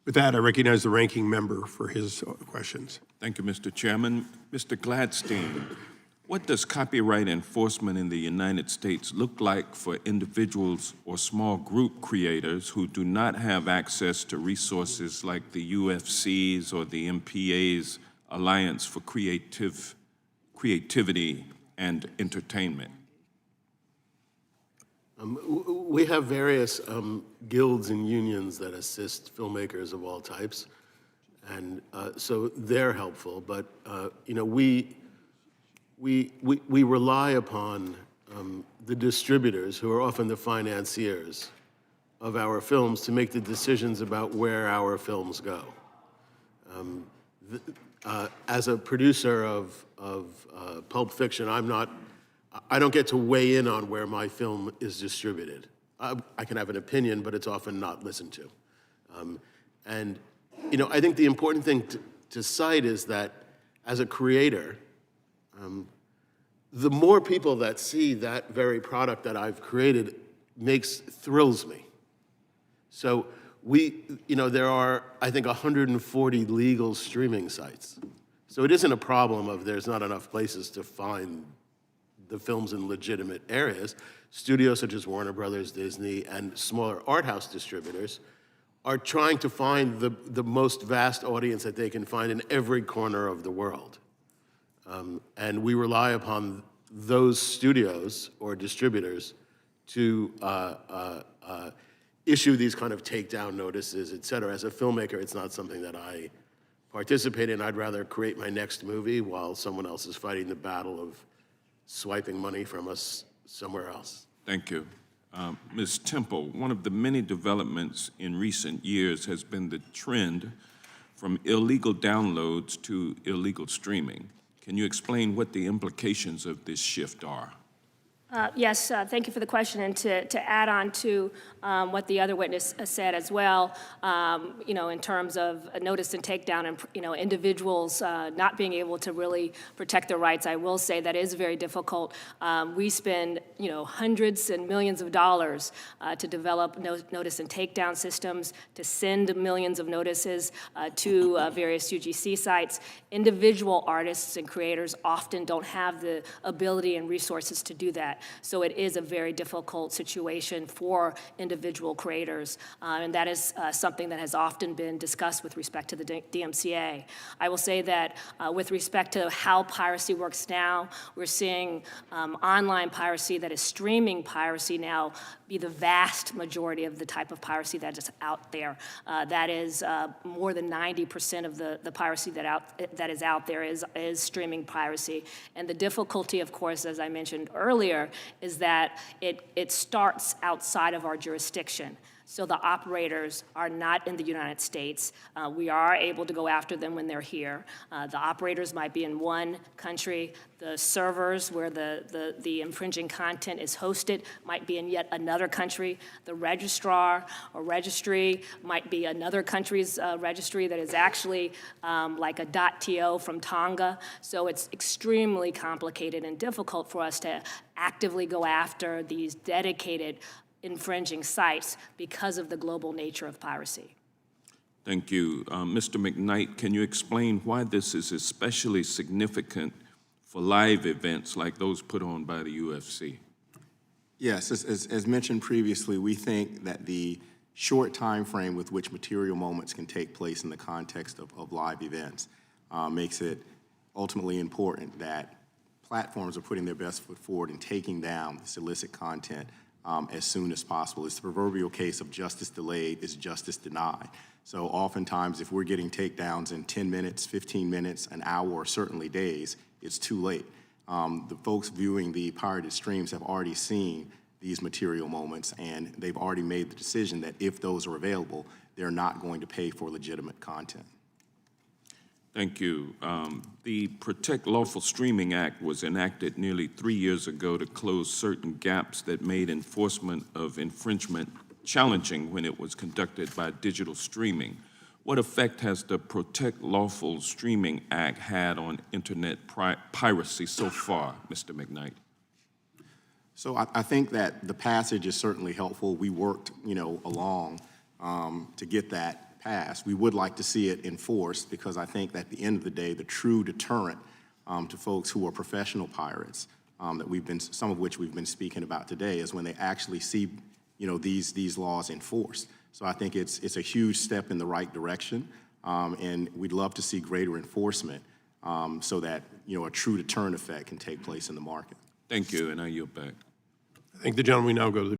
With that, I recognize the ranking member for his questions. Thank you, Mr. Chairman. Mr. Gladstein, what does copyright enforcement in the United States look like for individuals or small group creators who do not have access to resources like the UFC's or the MPA's Alliance for Creativity and Entertainment? We have various guilds and unions that assist filmmakers of all types, and so they're helpful. But you know, we rely upon the distributors, who are often the financiers of our films, to make the decisions about where our films go. As a producer of Pulp Fiction, I don't get to weigh in on where my film is distributed. I can have an opinion, but it's often not listened to. And you know, I think the important thing to cite is that as a creator, the more people that see that very product that I've created thrills me. So you know, there are, I think, 140 legal streaming sites. So it isn't a problem of there's not enough places to find the films in legitimate areas. Studios such as Warner Brothers, Disney, and smaller art house distributors are trying to find the most vast audience that they can find in every corner of the world. And we rely upon those studios or distributors to issue these kind of takedown notices, et cetera. As a filmmaker, it's not something that I participate in. I'd rather create my next movie while someone else is fighting the battle of swiping money from us somewhere else. Thank you. Ms. Temple, one of the many developments in recent years has been the trend from illegal downloads to illegal streaming. Can you explain what the implications of this shift are? Yes, thank you for the question. And to add on to what the other witness said as well, you know, in terms of a notice and takedown and, you know, individuals not being able to really protect their rights, I will say that is very difficult. We spend, you know, hundreds and millions of dollars to develop notice and takedown systems, to send millions of notices to various UGC sites. Individual artists and creators often don't have the ability and resources to do that. So it is a very difficult situation for individual creators, and that is something that has often been discussed with respect to the DMCA. I will say that with respect to how piracy works now, we're seeing online piracy, that is streaming piracy now, be the vast majority of the type of piracy that is out there. That is more than 90% of the piracy that is out there is streaming piracy. And the difficulty, of course, as I mentioned earlier, is that it starts outside of our jurisdiction. So the operators are not in the United States. We are able to go after them when they're here. The operators might be in one country. The servers where the infringing content is hosted might be in yet another country. The registrar or registry might be another country's registry that is actually like a .to from Tonga. So it's extremely complicated and difficult for us to actively go after these dedicated infringing sites because of the global nature of piracy. Thank you. Mr. McKnight, can you explain why this is especially significant for live events like those put on by the UFC? Yes, as mentioned previously, we think that the short time frame with which material moments can take place in the context of live events makes it ultimately important that platforms are putting their best foot forward and taking down this illicit content as soon as possible. It's the proverbial case of justice delayed is justice denied. So oftentimes, if we're getting takedowns in 10 minutes, 15 minutes, an hour, or certainly days, it's too late. The folks viewing the pirated streams have already seen these material moments, and they've already made the decision that if those are available, they're not going to pay for legitimate content. Thank you. The Protect Lawful Streaming Act was enacted nearly 3 years ago to close certain gaps that made enforcement of infringement challenging when it was conducted by digital streaming. What effect has the Protect Lawful Streaming Act had on internet piracy so far, Mr. McKnight? So I think that the passage is certainly helpful. We worked, along to get that passed. We would like to see it enforced because I think that at the end of the day, the true deterrent to folks who are professional pirates, some of which we've been speaking about today, is when they actually see, these laws enforced. So I think it's a huge step in the right direction, and we'd love to see greater enforcement so that, a true deterrent effect can take place in the market. Thank you, and I yield back. I think the gentleman we now go to the